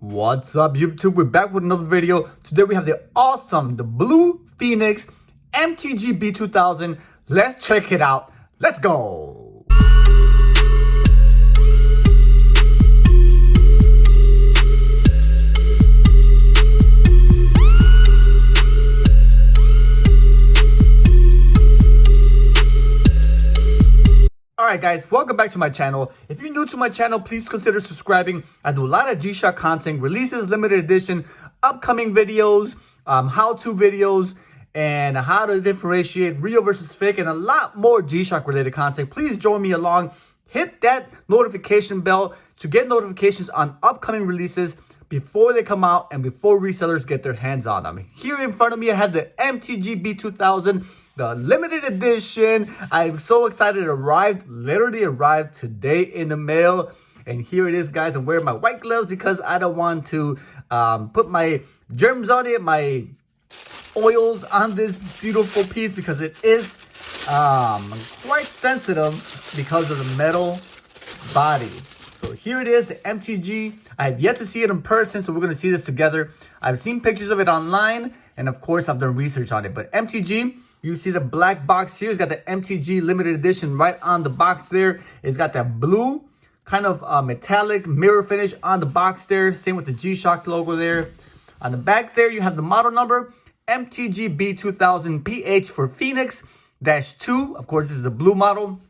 What's up, YouTube? We're back with another video. Today we have the awesome, the Blue Phoenix MTGB2000. Let's check it out. Let's go. Alright guys, welcome back to my channel. If you're new to my channel, please consider subscribing. I do a lot of G-Shock content, releases, limited edition, upcoming videos, how-to videos, and how to differentiate real versus fake, and a lot more G-Shock related content. Please join me along. Hit that notification bell to get notifications on upcoming releases before they come out and before resellers get their hands on them. Here in front of me, I have the MTGB2000, the limited edition. I'm so excited. It literally arrived today in the mail. And here it is, guys. I'm wearing my white gloves because I don't want to put my germs on it, my oils on this beautiful piece, because it is quite sensitive because of the metal body. So here it is, the MTG. I have yet to see it in person, so we're going to see this together. I've seen pictures of it online, and of course, I've done research on it. But MTG, you see the black box here. It's got the MTG limited edition right on the box there. It's got that blue kind of metallic mirror finish on the box there. Same with the G-Shock logo there. On the back there, you have the model number, MTGB2000PH for Phoenix-2. Of course, this is the blue model,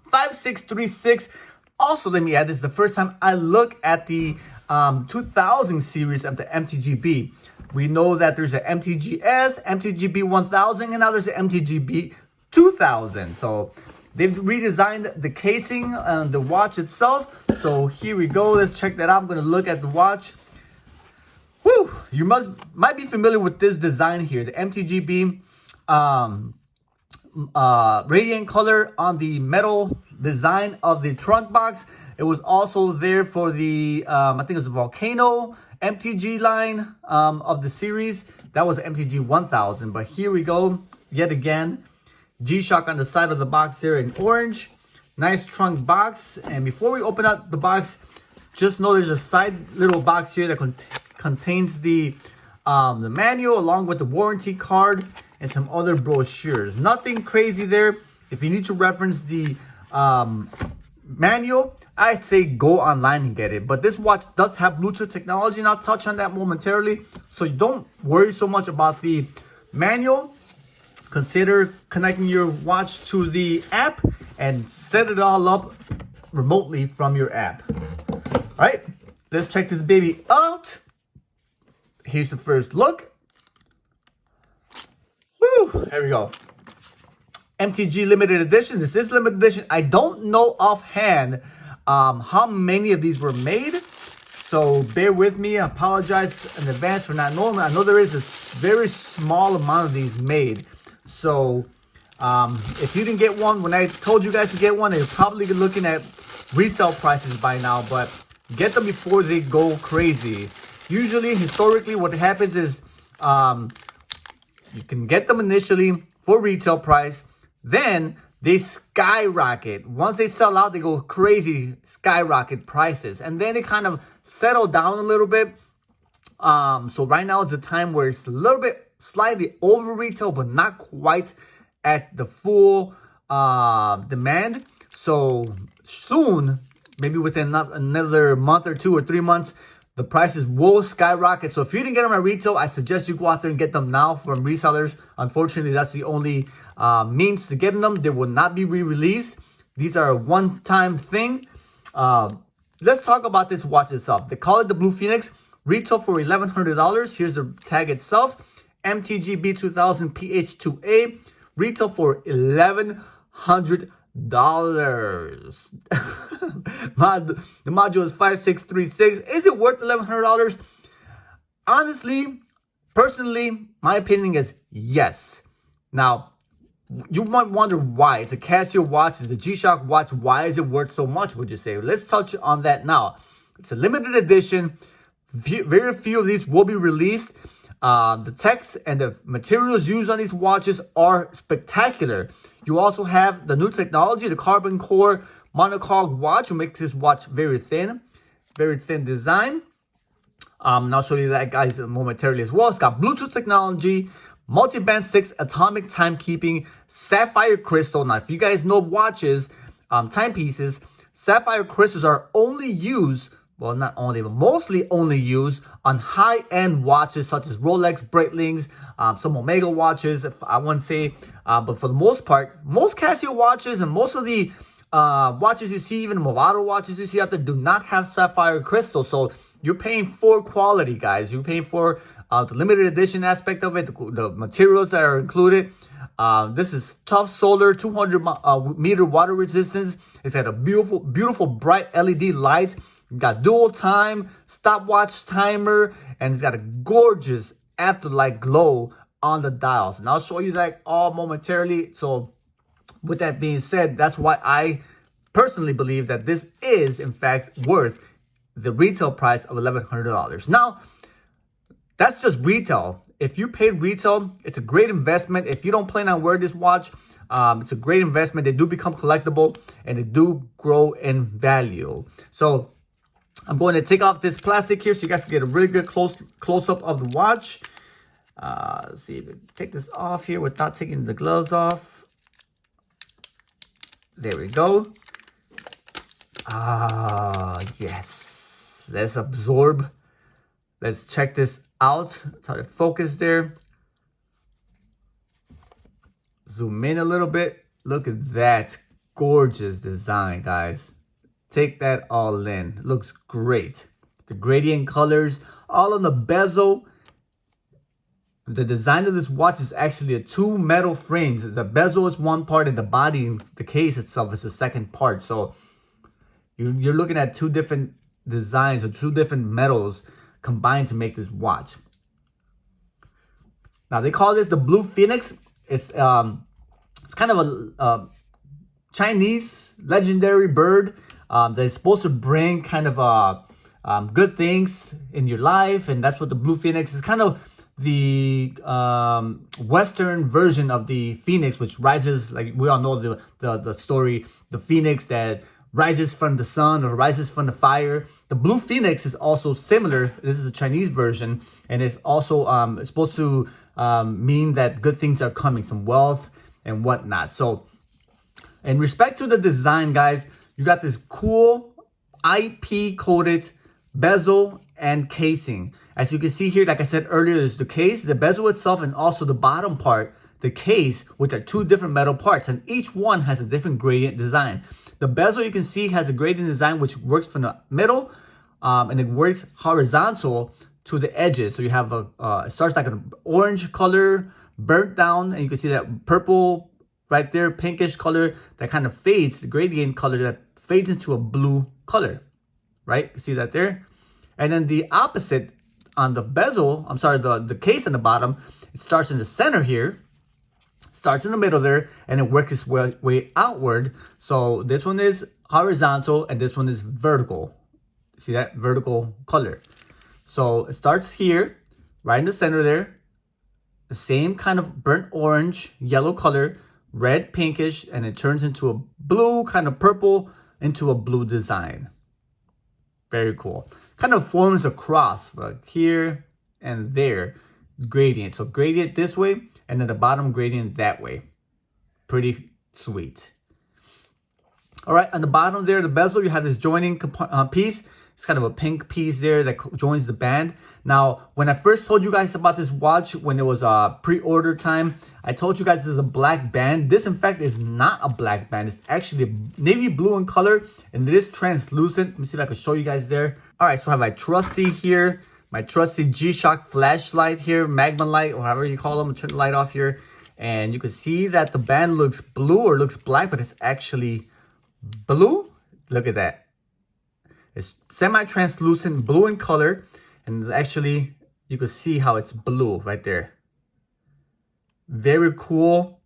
5636. Also, let me add, this is the first time I look at the 2000 series of the MTGB. We know that there's an MTGS, MTGB2000, and now there's an MTGB2000. So they've redesigned the casing and the watch itself. So here we go. Let's check that out. I'm going to look at the watch. Whew! You might be familiar with this design here, the MTGB radiant color on the metal design of the trunk box. It was also there for the I think it was the Volcano MTG line of the series. That was MTG1000. But here we go yet again, G-Shock on the side of the box there in orange. Nice trunk box. And before we open up the box, just know there's a side little box here that contains the manual along with the warranty card and some other brochures. Nothing crazy there. If you need to reference the manual, I'd say go online and get it. But this watch does have Bluetooth technology, and I'll touch on that momentarily. So you don't worry so much about the manual. Consider connecting your watch to the app and set it all up remotely from your app. All right, let's check this baby out. Here's the first look. Woo, here we go. MTG limited edition. This is limited edition. I don't know offhand how many of these were made, so bear with me. I apologize in advance for not knowing. I know there is a very small amount of these made, so if you didn't get one when I told you guys to get one, you're probably looking at resale prices by now, but get them before they go crazy. Usually, historically, what happens is you can get them initially for retail price, then they skyrocket. Once they sell out, they go crazy, skyrocket prices. And then they kind of settle down a little bit. So right now is a time where it's a little bit slightly over retail, but not quite at the full demand. So soon, maybe within another month or 2 or 3 months, the prices will skyrocket. So if you didn't get them at retail, I suggest you go out there and get them now from resellers. Unfortunately, that's the only means to get them. They will not be re-released. These are a one-time thing. Let's talk about this watch itself. They call it the Blue Phoenix. Retail for $1,100. Here's the tag itself. MTGB2000PH-2A. Retail for $1,100. The module is 5636. Is it worth $1,100? Honestly, personally, my opinion is yes. Now, you might wonder why. It's a Casio watch. It's a G-Shock watch. Why is it worth so much, would you say? Let's touch on that now. It's a limited edition. Very few of these will be released. The text and the materials used on these watches are spectacular. You also have the new technology, the carbon core monocog watch, which makes this watch very thin design. And I'll show you that, guys, momentarily as well. It's got Bluetooth technology, multi-band 6 atomic timekeeping, sapphire crystal. Now, if you guys know watches, timepieces, sapphire crystals are only used, well, not only, but mostly only used on high-end watches such as Rolex, Breitlings, some Omega watches, if I wouldn't say, but for the most part, most Casio watches and most of the watches you see, even Movado watches you see out there, do not have sapphire crystal. So you're paying for quality, guys. You're paying for the limited edition aspect of it, the materials that are included. This is tough solar, 200 meter water resistance. It's got a beautiful bright LED light. It's got dual time, stopwatch timer, and it's got a gorgeous afterlight glow on the dials. And I'll show you that all momentarily. So with that being said, that's why I personally believe that this is in fact worth the retail price of $1,100. Now, that's just retail. If you paid retail, it's a great investment. If you don't plan on wearing this watch, it's a great investment. They do become collectible and they do grow in value. So I'm going to take off this plastic here so you guys can get a really good close up of the watch. Let's see if we take this off here without taking the gloves off. There we go. Yes. Let's absorb. Let's check this out. Try to focus there. Zoom in a little bit. Look at that gorgeous design, guys. Take that all in. Looks great. The gradient colors all on the bezel. The design of this watch is actually a two metal frames. The bezel is one part and the body, the case itself, is the second part. So you're looking at two different designs or two different metals combined to make this watch. Now they call this the Blue Phoenix. It's kind of a Chinese legendary bird that is supposed to bring kind of good things in your life, and that's what the Blue Phoenix is. Kind of the Western version of the Phoenix, which rises, like we all know the story, the Phoenix that rises from the sun or rises from the fire. The Blue Phoenix is also similar. This is a Chinese version, and it's also it's supposed to mean that good things are coming, some wealth and whatnot. So in respect to the design, guys, you got this cool IP coated bezel and casing. As you can see here, like I said earlier, there's the case, the bezel itself, and also the bottom part, the case, which are two different metal parts, and each one has a different gradient design. The bezel, you can see, has a gradient design which works from the middle, and it works horizontal to the edges. So you have it starts like an orange color, burnt down, and you can see that purple right there, pinkish color that kind of fades, the gradient color that fades into a blue color, right? You see that there? And then the opposite on the bezel, I'm sorry, the case on the bottom, it starts in the center here, starts in the middle there, and it works its way outward. So this one is horizontal and this one is vertical. See that vertical color? So it starts here, right in the center there, the same kind of burnt orange, yellow color, red, pinkish, and it turns into a blue, kind of purple, into a blue design. Very cool. Kind of forms a cross, like here and there, gradient. So gradient this way, and then the bottom gradient that way. Pretty sweet. All right, on the bottom there, the bezel, you have this joining piece. It's kind of a pink piece there that joins the band. Now, when I first told you guys about this watch, when it was pre-order time, I told you guys this is a black band. This, in fact, is not a black band. It's actually navy blue in color, and it is translucent. Let me see if I can show you guys there. All right, so I have my trusty here, my trusty G-Shock flashlight here, Magma light, or however you call them. Turn the light off here, and you can see that the band looks blue or looks black, but it's actually blue. Look at that. It's semi-translucent, blue in color, and actually you can see how it's blue right there. Very cool.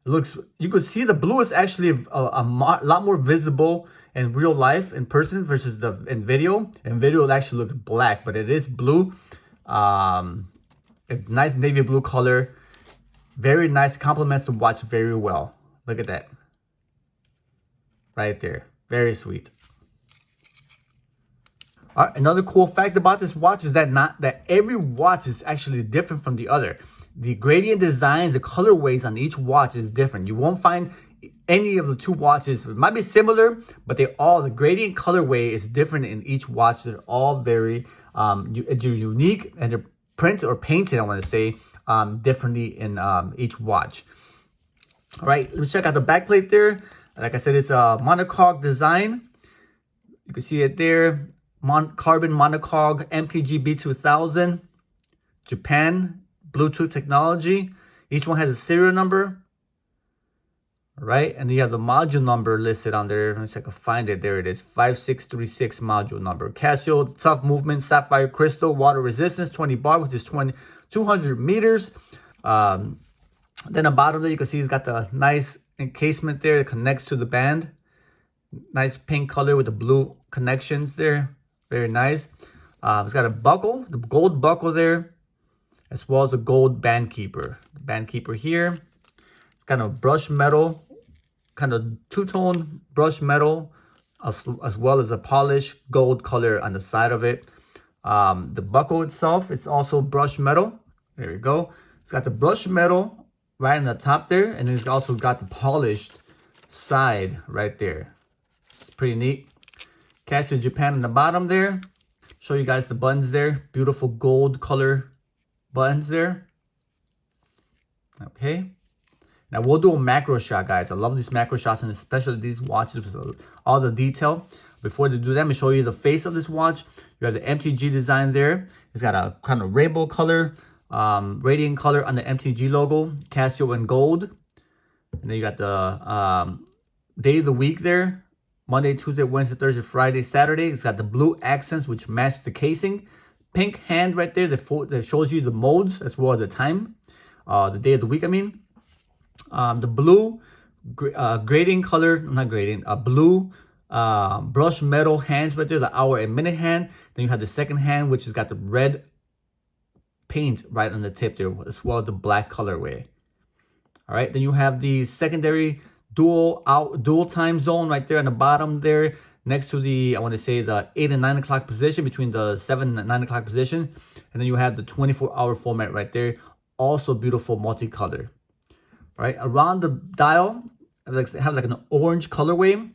It looks, you can see the blue is actually a lot more visible in real life, in person, versus in video. In video, it actually looks black, but it is blue. A nice navy blue color. Very nice, complements the watch very well. Look at that. Right there. Very sweet. All right, another cool fact about this watch is that every watch is actually different from the other. The gradient designs, the colorways on each watch is different. You won't find any of the two watches. It might be similar, but the gradient colorway is different in each watch. They're all very unique, and they're printed or painted, I want to say, differently in each watch. All right, let's check out the backplate there. Like I said, it's a monocog design. You can see it there. Carbon monocog MTGB2000, Japan, Bluetooth technology. Each one has a serial number. All right, and you have the module number listed on there. Let me see if I can find it. There it is, 5636 module number. Casio, tough movement, sapphire crystal, water resistance, 20 bar, which is 200 meters. Then the bottom there, you can see it's got the nice encasement there. It connects to the band. Nice pink color with the blue connections there. Very nice. It's got a buckle, the gold buckle there, as well as a gold band keeper. The band keeper here. It's kind of brushed metal, kind of two-tone brushed metal, as well as a polished gold color on the side of it. The buckle itself is also brushed metal. There we go. It's got the brushed metal right on the top there, and then it's also got the polished side right there. It's pretty neat. Casio Japan on the bottom there. Show you guys the buttons there. Beautiful gold color buttons there. Okay. Now we'll do a macro shot, guys. I love these macro shots, and especially these watches with all the detail. Before they do that, let me show you the face of this watch. You have the MTG design there. It's got a kind of rainbow color, radiant color on the MTG logo, Casio in gold. And then you got the day of the week there. Monday, Tuesday, Wednesday, Thursday, Friday, Saturday. It's got the blue accents, which match the casing. Pink hand right there that shows you the modes as well as the time. The day of the week, I mean. The blue grading color, not grading, blue brushed metal hands right there, the hour and minute hand. Then you have the second hand, which has got the red paint right on the tip there, as well as the black colorway. All right, then you have the secondary dual time zone right there on the bottom there, next to the, I want to say, the 8 and 9 o'clock position, between the 7 and 9 o'clock position. And then you have the 24-hour format right there, also beautiful multicolor. Right around the dial, have like an orange colorway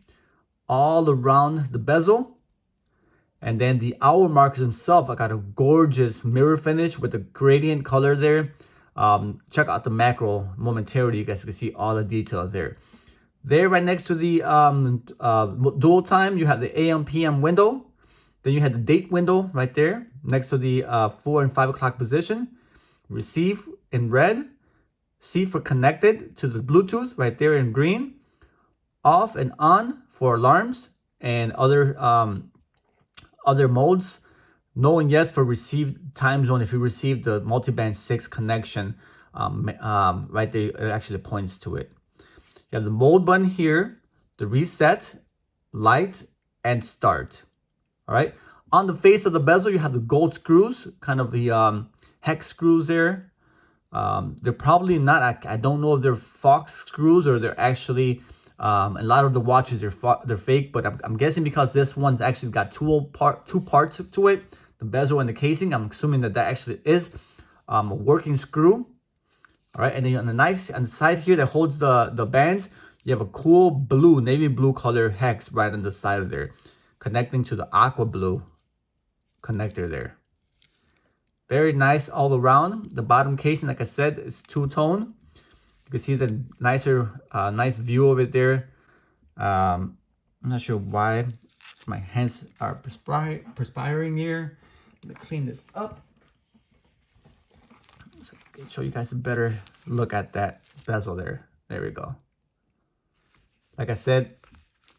all around the bezel. And then the hour markers themselves, I got a gorgeous mirror finish with the gradient color there. Check out the macro momentarily. You guys can see all the detail there. There, right next to the dual time, you have the AM PM window. Then you have the date window right there next to the 4 and 5 o'clock position. Receive in red. C for connected to the Bluetooth right there in green. Off and on for alarms and other modes. No and yes for received time zone. If you receive the multiband 6 connection, right there, it actually points to it. You have the mode button here, the reset, light, and start. All right. On the face of the bezel, you have the gold screws, kind of the hex screws there. They're probably not, I don't know if they're Fox screws or they're actually, a lot of the watches, they're fake, but I'm guessing because this one's actually got two parts to it, the bezel and the casing. I'm assuming that actually is a working screw. All right, and then on the side here that holds the bands, you have a cool blue, navy blue color hex right on the side of there, connecting to the aqua blue connector there. Very nice all around. The bottom casing, like I said, is two-tone. You can see the nice view of it there. I'm not sure why my hands are perspiring here. Let me clean this up. So I can show you guys a better look at that bezel there. There we go. Like I said,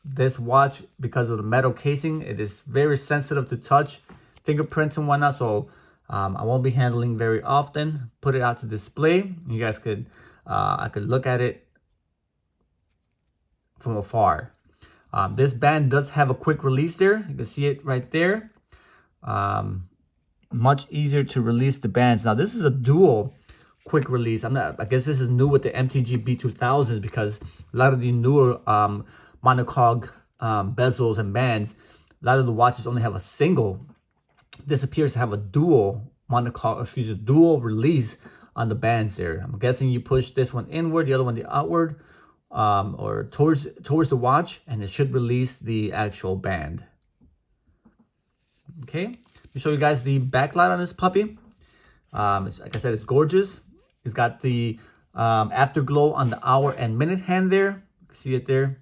this watch, because of the metal casing, it is very sensitive to touch, fingerprints and whatnot. So I won't be handling very often. Put it out to display. You guys could, I could look at it from afar. This band does have a quick release there. You can see it right there. Much easier to release the bands. Now this is a dual quick release. I guess this is new with the MTGB2000s, because a lot of the newer monocog bezels and bands A lot of the watches only have a single. This appears to have a dual dual release on the bands there. I'm guessing you push this one inward, the other one the outward, or towards the watch, and it should release the actual band. Okay, let me show you guys the backlight on this puppy. Like I said, it's gorgeous. It's got the afterglow on the hour and minute hand there. See it there?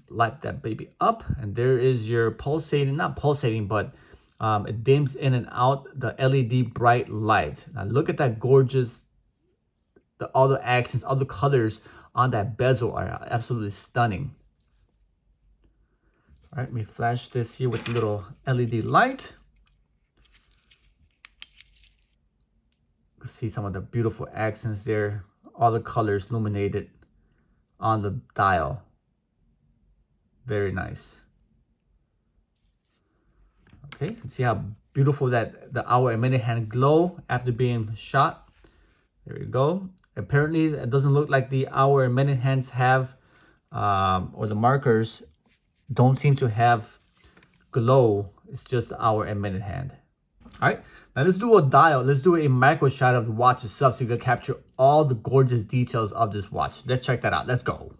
Light that baby up, and there is your pulsating, not pulsating, but it dims in and out the LED bright light. Now look at that gorgeous, all the accents, all the colors on that bezel are absolutely stunning. All right, let me flash this here with the little LED light. See some of the beautiful accents there, all the colors illuminated on the dial. Very nice. Okay, see how beautiful that the hour and minute hand glow after being shot. There we go. Apparently it doesn't look like the hour and minute hands have or the markers don't seem to have glow. It's just the hour and minute hand. All right, now let's do a dial. Let's do a micro shot of the watch itself so you can capture all the gorgeous details of this watch. Let's check that out. Let's go.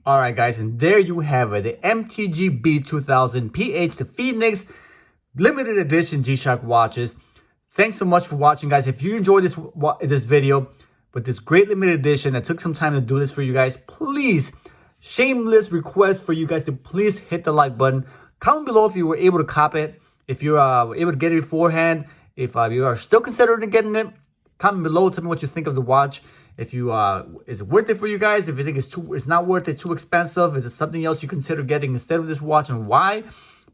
All right, guys, and there you have it. The MTGB2000PH, the Phoenix limited edition G-Shock watches. Thanks so much for watching, guys. If you enjoyed this video with this great limited edition, I took some time to do this for you guys. Please, shameless request for you guys to please hit the like button. Comment below if you were able to cop it, if you were able to get it beforehand, if you are still considering getting it. Comment below, tell me what you think of the watch. If you is it worth it for you guys? If you think it's not worth it, too expensive, is it something else you consider getting instead of this watch, and why?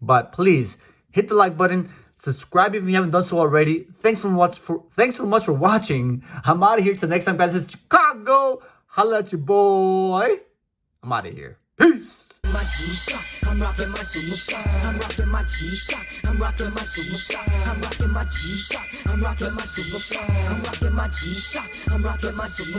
But please hit the like button, subscribe if you haven't done so already. Thanks so much for watching. I'm out of here till next time, guys. It's Chicago. Holla at your boy. I'm out of here. Peace. My G-Shock, I'm rocking my G-Shock, I'm rocking my G-Shock, I'm rocking my G-Shock, I'm rocking my G-Shock, I'm rocking my G-Shock, I'm rocking my G-Shock, I'm rocking my G-Shock.